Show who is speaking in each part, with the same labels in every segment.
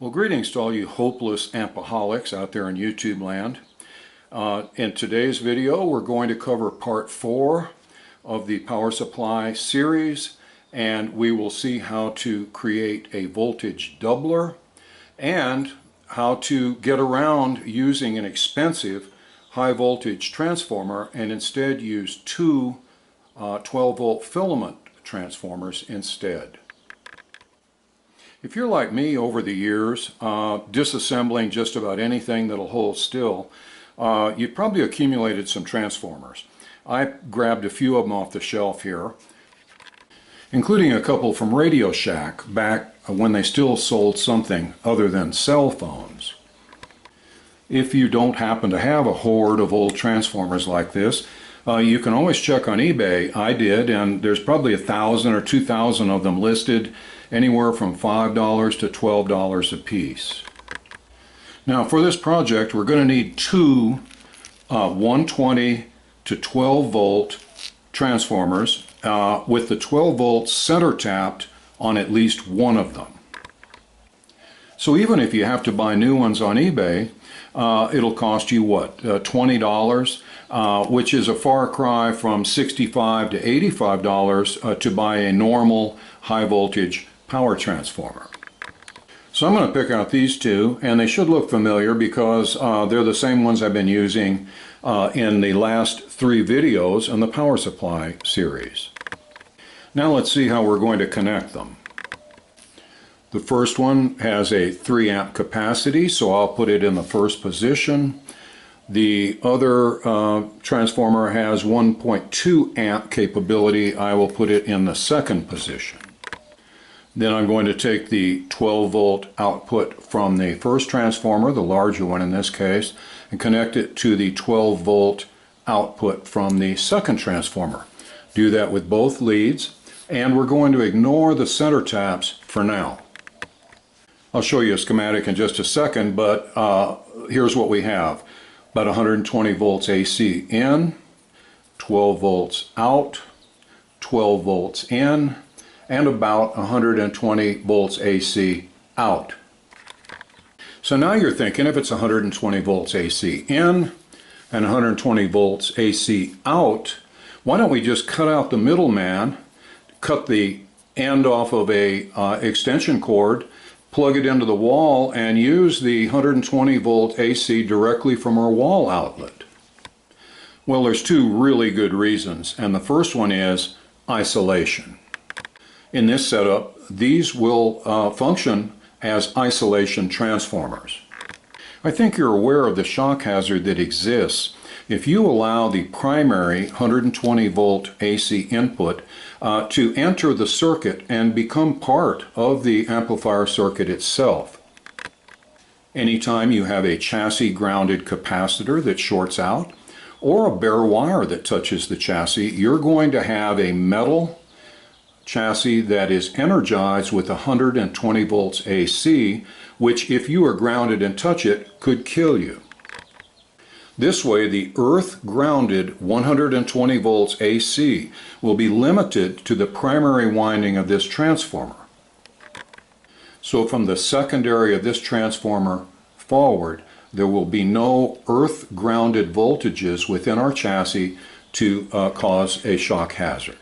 Speaker 1: Well, greetings to all you hopeless ampaholics out there in YouTube land. In today's video, we're going to cover part 4 of the power supply series, and we will see how to create a voltage doubler and how to get around using an expensive high voltage transformer and instead use two 12-volt filament transformers instead. If you're like me over the years, disassembling just about anything that'll hold still, you've probably accumulated some transformers. I grabbed a few of them off the shelf here, including a couple from Radio Shack back when they still sold something other than cell phones. If you don't happen to have a hoard of old transformers like this, you can always check on eBay. I did, and there's probably 1,000 or 2,000 of them listed, anywhere from $5 to $12 a piece. Now for this project we're going to need two 120 to 12 volt transformers with the 12 volts center tapped on at least one of them. So even if you have to buy new ones on eBay, it'll cost you what, $20, which is a far cry from $65 to $85 to buy a normal high voltage power transformer. So I'm going to pick out these two, and they should look familiar because they're the same ones I've been using in the last 3 videos in the power supply series. Now let's see how we're going to connect them. The first one has a 3 amp capacity, so I'll put it in the first position. The other transformer has 1.2 amp capability. I will put it in the second position. Then I'm going to take the 12 volt output from the first transformer, the larger one in this case, and connect it to the 12 volt output from the second transformer. Do that with both leads, and we're going to ignore the center taps for now. I'll show you a schematic in just a second, but here's what we have. About 120 volts AC in, 12 volts out, 12 volts in, and about 120 volts AC out. So now you're thinking, if it's 120 volts AC in and 120 volts AC out, why don't we just cut out the middleman, cut the end off of a extension cord, plug it into the wall, and use the 120 volt AC directly from our wall outlet? Well, there's 2 really good reasons, and the first one is isolation. In this setup, these will function as isolation transformers. I think you're aware of the shock hazard that exists if you allow the primary 120 volt AC input to enter the circuit and become part of the amplifier circuit itself. Anytime you have a chassis grounded capacitor that shorts out, or a bare wire that touches the chassis, you're going to have a metal chassis that is energized with 120 volts AC, which if you are grounded and touch it, could kill you. This way, the earth grounded 120 volts AC will be limited to the primary winding of this transformer. So from the secondary of this transformer forward, there will be no earth grounded voltages within our chassis to cause a shock hazard.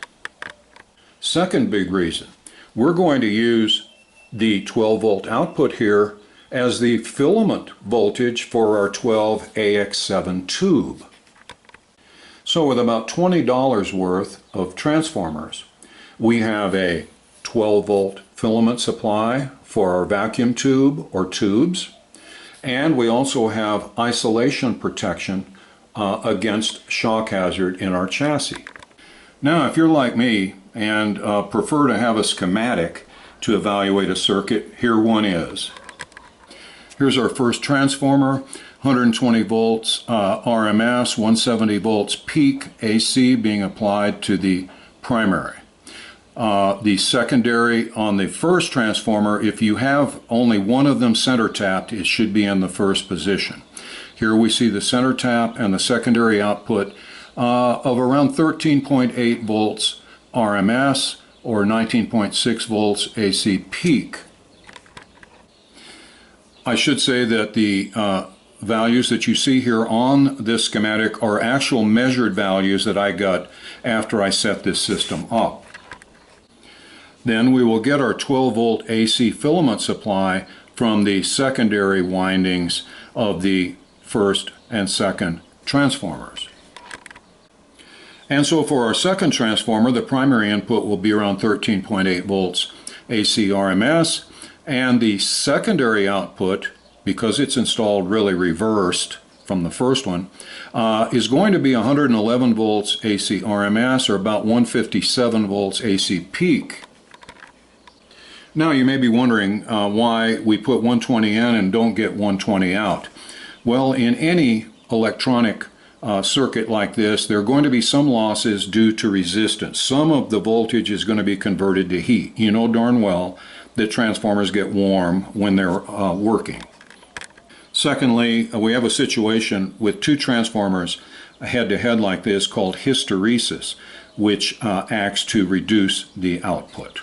Speaker 1: Second big reason, we're going to use the 12 volt output here as the filament voltage for our 12 AX7 tube. So with about $20 worth of transformers, we have a 12 volt filament supply for our vacuum tube or tubes, and we also have isolation protection against shock hazard in our chassis. Now if you're like me and prefer to have a schematic to evaluate a circuit, here one is. Here's our first transformer, 120 volts RMS, 170 volts peak AC being applied to the primary. The secondary on the first transformer, if you have only one of them center tapped, it should be in the first position. Here we see the center tap and the secondary output of around 13.8 volts RMS or 19.6 volts AC peak. I should say that the values that you see here on this schematic are actual measured values that I got after I set this system up. Then we will get our 12-volt AC filament supply from the secondary windings of the first and second transformers. And so for our second transformer, the primary input will be around 13.8 volts AC RMS, and the secondary output, because it's installed really reversed from the first one, is going to be 111 volts AC RMS, or about 157 volts AC peak. Now you may be wondering why we put 120 in and don't get 120 out. Well, in any electronic circuit like this, there are going to be some losses due to resistance. Some of the voltage is going to be converted to heat. You know darn well that transformers get warm when they're working. Secondly, we have a situation with two transformers head-to-head like this called hysteresis, which acts to reduce the output.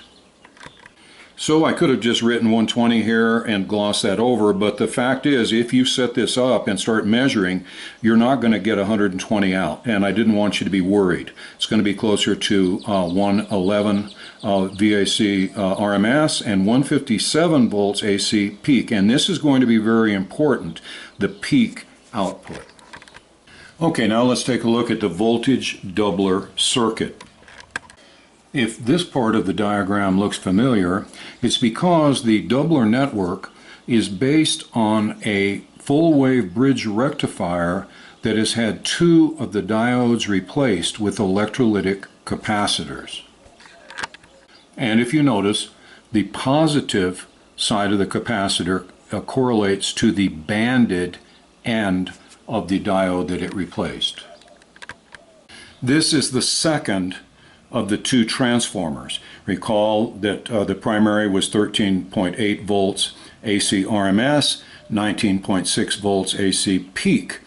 Speaker 1: So I could have just written 120 here and glossed that over, but the fact is, if you set this up and start measuring, you're not going to get 120 out, and I didn't want you to be worried. It's going to be closer to 111 VAC RMS and 157 volts AC peak, and this is going to be very important, the peak output. Okay, now let's take a look at the voltage doubler circuit. If this part of the diagram looks familiar, it's because the doubler network is based on a full wave bridge rectifier that has had two of the diodes replaced with electrolytic capacitors. And if you notice, the positive side of the capacitor correlates to the banded end of the diode that it replaced. This is the second of the two transformers. Recall that the primary was 13.8 volts AC RMS, 19.6 volts AC peak.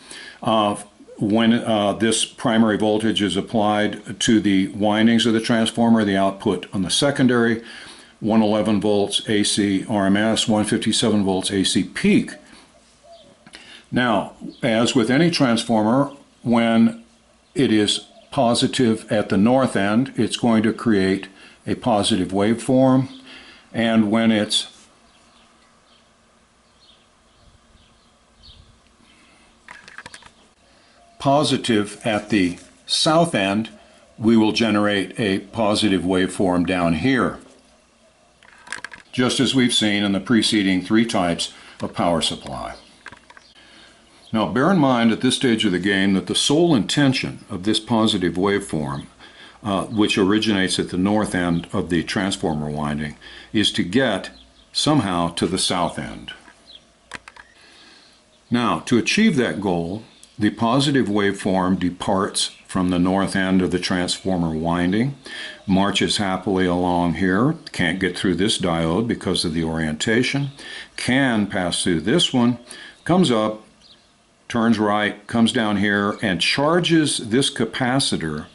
Speaker 1: When this primary voltage is applied to the windings of the transformer, the output on the secondary, 111 volts AC RMS, 157 volts AC peak. Now, as with any transformer, when it is positive at the north end, it's going to create a positive waveform, and when it's positive at the south end, we will generate a positive waveform down here, just as we've seen in the preceding three types of power supply. Now bear in mind at this stage of the game that the sole intention of this positive waveform, which originates at the north end of the transformer winding, is to get somehow to the south end. Now to achieve that goal, the positive waveform departs from the north end of the transformer winding, marches happily along here, can't get through this diode because of the orientation, can pass through this one, comes up, turns right, comes down here, and charges this capacitor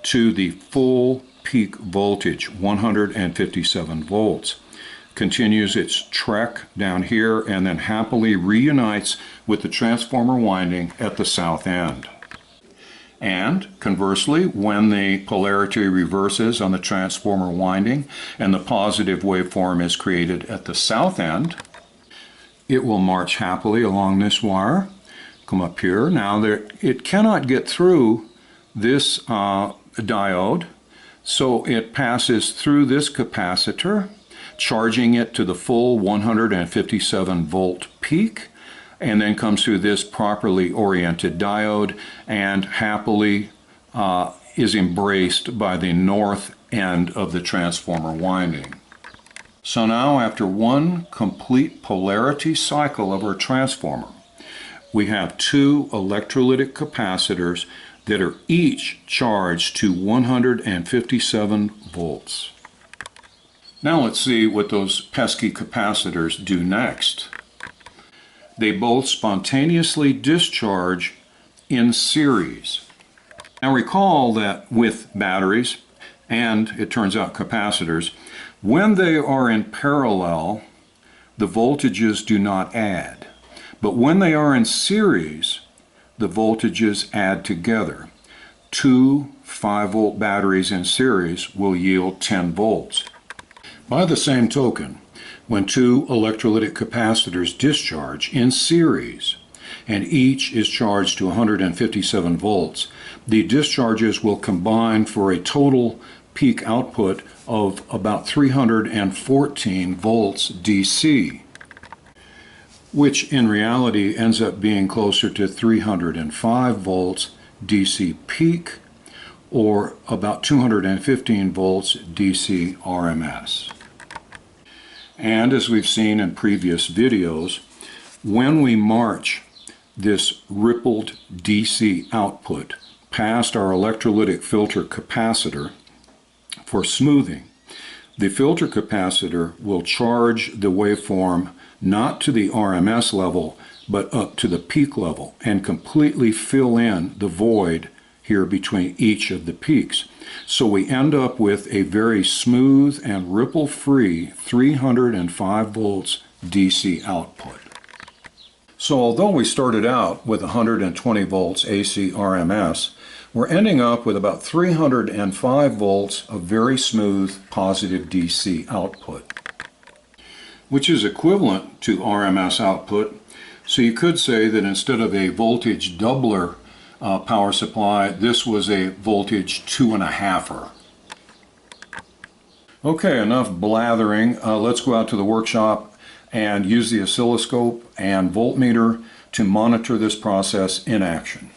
Speaker 1: to the full peak voltage, 157 volts. Continues its trek down here and then happily reunites with the transformer winding at the south end. And conversely, when the polarity reverses on the transformer winding and the positive waveform is created at the south end, it will march happily along this wire, come up here. Now it cannot get through this diode, so it passes through this capacitor, charging it to the full 157 volt peak, and then comes through this properly oriented diode and happily is embraced by the north end of the transformer winding. So now, after one complete polarity cycle of our transformer, we have two electrolytic capacitors that are each charged to 157 volts. Now let's see what those pesky capacitors do next. They both spontaneously discharge in series. Now recall that with batteries, and it turns out capacitors, when they are in parallel, the voltages do not add. But when they are in series, the voltages add together. Two 5-volt batteries in series will yield 10 volts. By the same token, when two electrolytic capacitors discharge in series, and each is charged to 157 volts, the discharges will combine for a total peak output of about 314 volts DC, which in reality ends up being closer to 305 volts DC peak, or about 215 volts DC RMS. And as we've seen in previous videos, when we march this rippled DC output past our electrolytic filter capacitor for smoothing, the filter capacitor will charge the waveform not to the RMS level, but up to the peak level and completely fill in the void here between each of the peaks. So we end up with a very smooth and ripple-free 305 volts DC output. So although we started out with 120 volts AC RMS, we're ending up with about 305 volts of very smooth positive DC output, which is equivalent to RMS output. So you could say that instead of a voltage doubler power supply, this was a voltage 2.5er. Okay, enough blathering. Let's go out to the workshop and use the oscilloscope and voltmeter to monitor this process in action.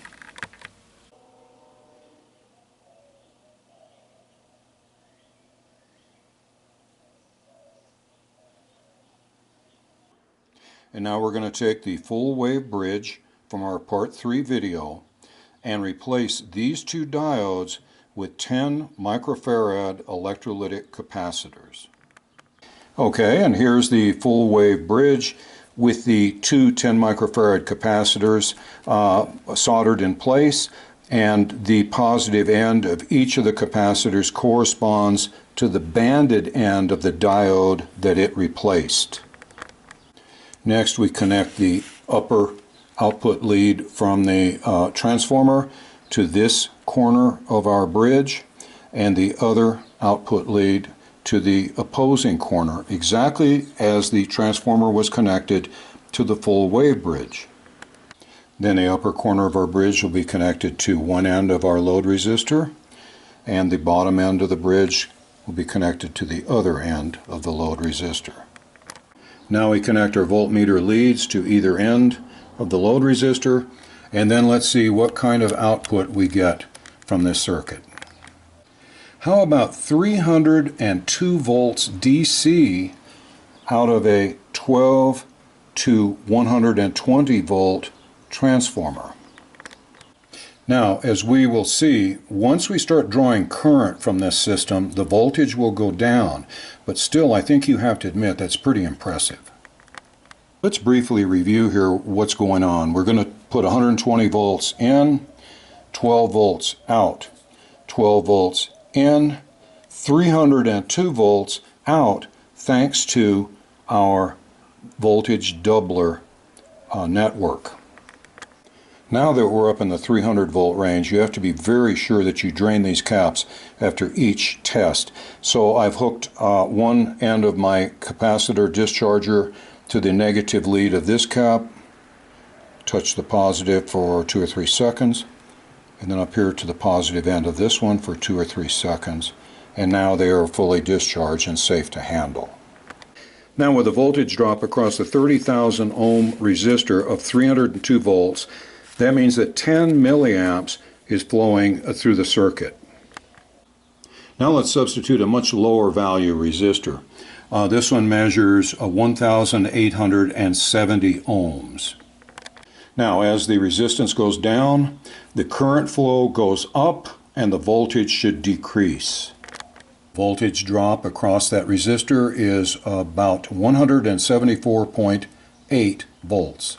Speaker 1: And now we're going to take the full wave bridge from our part 3 video and replace these two diodes with 10 microfarad electrolytic capacitors. Okay, and here's the full wave bridge with the two 10 microfarad capacitors soldered in place, and the positive end of each of the capacitors corresponds to the banded end of the diode that it replaced. Next, we connect the upper output lead from the transformer to this corner of our bridge, and the other output lead to the opposing corner, exactly as the transformer was connected to the full wave bridge. Then the upper corner of our bridge will be connected to one end of our load resistor, and the bottom end of the bridge will be connected to the other end of the load resistor. Now we connect our voltmeter leads to either end of the load resistor, and then let's see what kind of output we get from this circuit. How about 302 volts DC out of a 12 to 120 volt transformer? Now, as we will see, once we start drawing current from this system, the voltage will go down, but still I think you have to admit that's pretty impressive. Let's briefly review here what's going on. We're going to put 120 volts in, 12 volts out, 12 volts in, 302 volts out, thanks to our voltage doubler network. Now that we're up in the 300 volt range, you have to be very sure that you drain these caps after each test. So I've hooked one end of my capacitor discharger to the negative lead of this cap, touch the positive for 2 or 3 seconds, and then up here to the positive end of this one for 2 or 3 seconds, and now they are fully discharged and safe to handle. Now with a voltage drop across the 30,000 ohm resistor of 302 volts, that means that 10 milliamps is flowing through the circuit. Now let's substitute a much lower value resistor. This one measures 1,870 ohms. Now as the resistance goes down, the current flow goes up and the voltage should decrease. Voltage drop across that resistor is about 174.8 volts.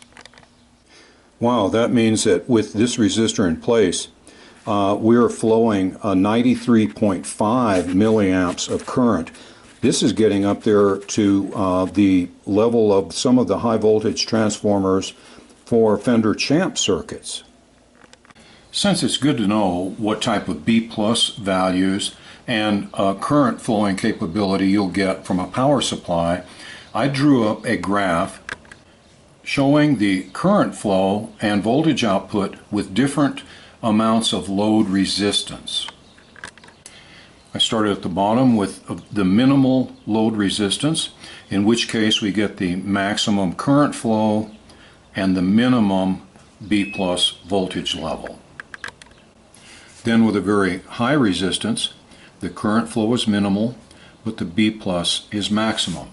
Speaker 1: Wow, that means that with this resistor in place, we're flowing 93.5 milliamps of current. This is getting up there to the level of some of the high voltage transformers for Fender Champ circuits. Since it's good to know what type of B plus values and current flowing capability you'll get from a power supply, I drew up a graph showing the current flow and voltage output with different amounts of load resistance. I started at the bottom with the minimal load resistance, in which case we get the maximum current flow and the minimum B plus voltage level. Then with a very high resistance, the current flow is minimal, but the B plus is maximum.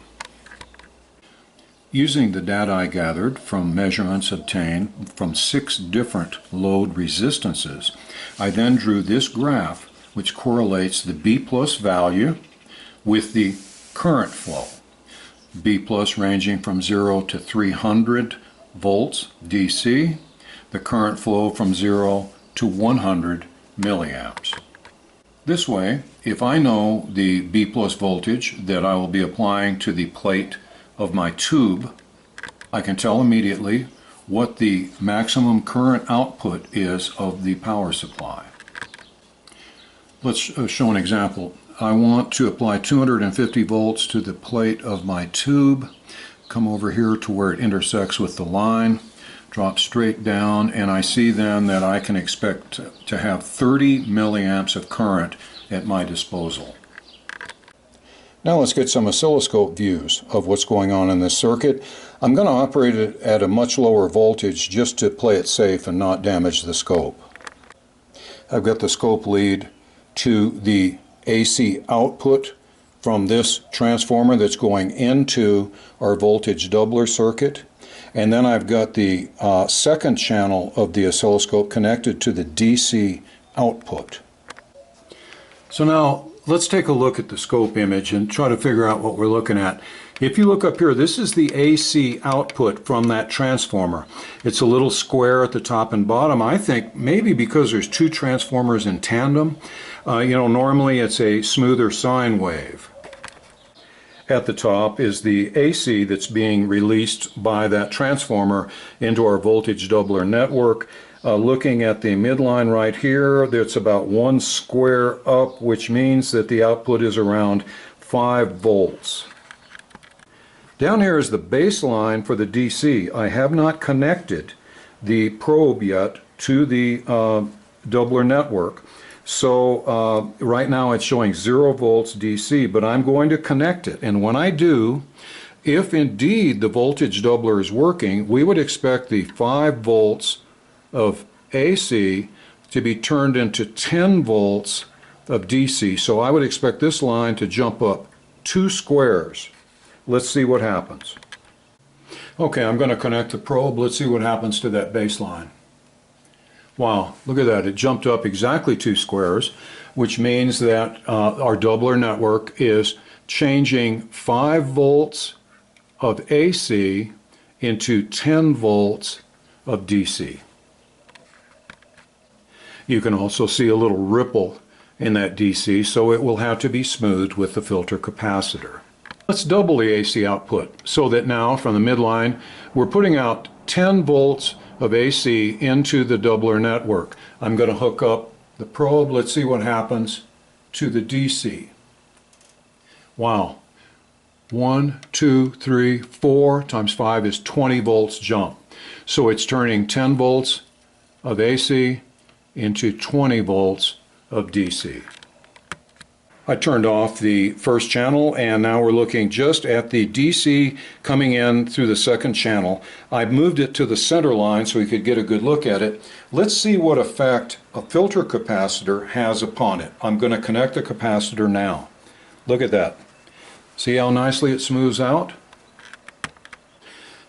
Speaker 1: Using the data I gathered from measurements obtained from 6 different load resistances, I then drew this graph which correlates the B plus value with the current flow. B plus ranging from 0 to 300 volts DC, the current flow from 0 to 100 milliamps. This way, if I know the B plus voltage that I will be applying to the plate of my tube, I can tell immediately what the maximum current output is of the power supply. Let's show an example. I want to apply 250 volts to the plate of my tube, come over here to where it intersects with the line, drop straight down, and I see then that I can expect to have 30 milliamps of current at my disposal. Now let's get some oscilloscope views of what's going on in this circuit. I'm going to operate it at a much lower voltage just to play it safe and not damage the scope. I've got the scope lead to the AC output from this transformer that's going into our voltage doubler circuit. And then I've got the second channel of the oscilloscope connected to the DC output. So now let's take a look at the scope image and try to figure out what we're looking at. If you look up here, this is the AC output from that transformer. It's a little square at the top and bottom. I think maybe because there's 2 transformers in tandem, normally it's a smoother sine wave. At the top is the AC that's being released by that transformer into our voltage doubler network. Looking at the midline right here, it's about 1 square up, which means that the output is around 5 volts. Down here is the baseline for the DC. I have not connected the probe yet to the doubler network. So right now it's showing 0 volts DC, but I'm going to connect it. And when I do, if indeed the voltage doubler is working, we would expect the 5 volts of AC to be turned into 10 volts of DC. So I would expect this line to jump up 2 squares. Let's see what happens. Okay, I'm going to connect the probe. Let's see what happens to that baseline. Wow, look at that. It jumped up exactly 2 squares, which means that our doubler network is changing 5 volts of AC into 10 volts of DC. You can also see a little ripple in that DC, so it will have to be smoothed with the filter capacitor. Let's double the AC output so that now from the midline we're putting out 10 volts of AC into the doubler network. I'm going to hook up the probe. Let's see what happens to the DC. Wow. 1, 2, 3, 4 times 5 is 20 volts jump. So it's turning 10 volts of AC into 20 volts of DC. I turned off the first channel and now we're looking just at the DC coming in through the second channel. I moved it to the center line so we could get a good look at it. Let's see what effect a filter capacitor has upon it. I'm going to connect the capacitor now. Look at that. See how nicely it smooths out?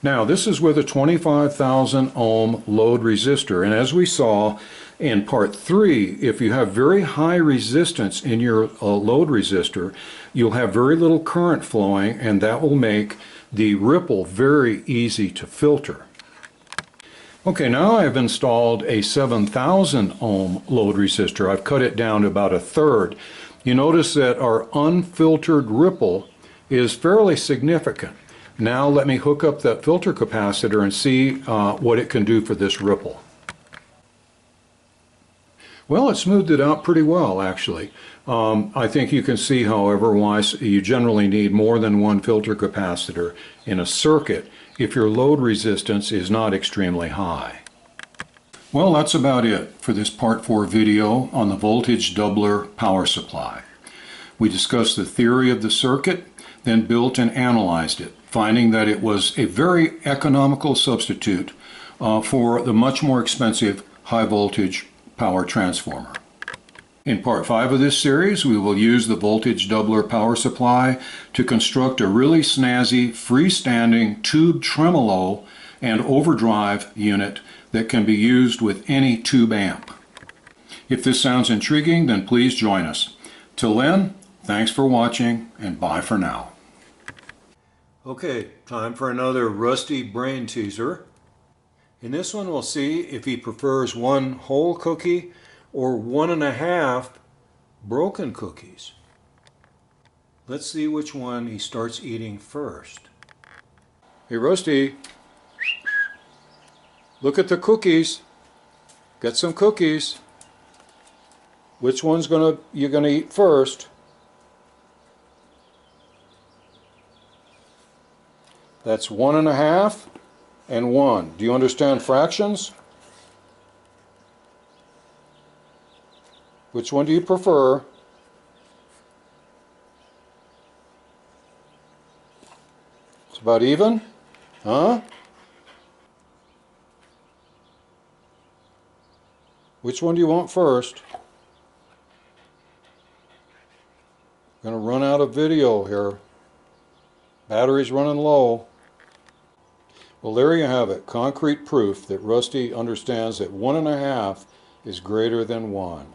Speaker 1: Now this is with a 25,000 ohm load resistor, and as we saw in part 3, if you have very high resistance in your load resistor, you'll have very little current flowing, and that will make the ripple very easy to filter. Okay, now I've installed a 7,000 ohm load resistor. I've cut it down to about 1/3. You notice that our unfiltered ripple is fairly significant. Now let me hook up that filter capacitor and see what it can do for this ripple. Well, it smoothed it out pretty well, actually. I think you can see, however, why you generally need more than one filter capacitor in a circuit if your load resistance is not extremely high. Well, that's about it for this Part 4 video on the voltage doubler power supply. We discussed the theory of the circuit, then built and analyzed it, finding that it was a very economical substitute for the much more expensive high voltage power transformer. In Part 5 of this series, we will use the voltage doubler power supply to construct a really snazzy freestanding tube tremolo and overdrive unit that can be used with any tube amp. If this sounds intriguing, then please join us. Till then, thanks for watching and bye for now. Okay, time for another rusty brain teaser. In this one we'll see if he prefers one whole cookie or 1.5 broken cookies. Let's see which one he starts eating first. Hey Rusty, look at the cookies. Get some cookies. Which one's you're gonna eat first? That's 1.5 and 1. Do you understand fractions? Which one do you prefer? It's about even? Huh? Which one do you want first? I'm gonna run out of video here. Battery's running low. Well, there you have it. Concrete proof that Rusty understands that 1.5 is greater than 1.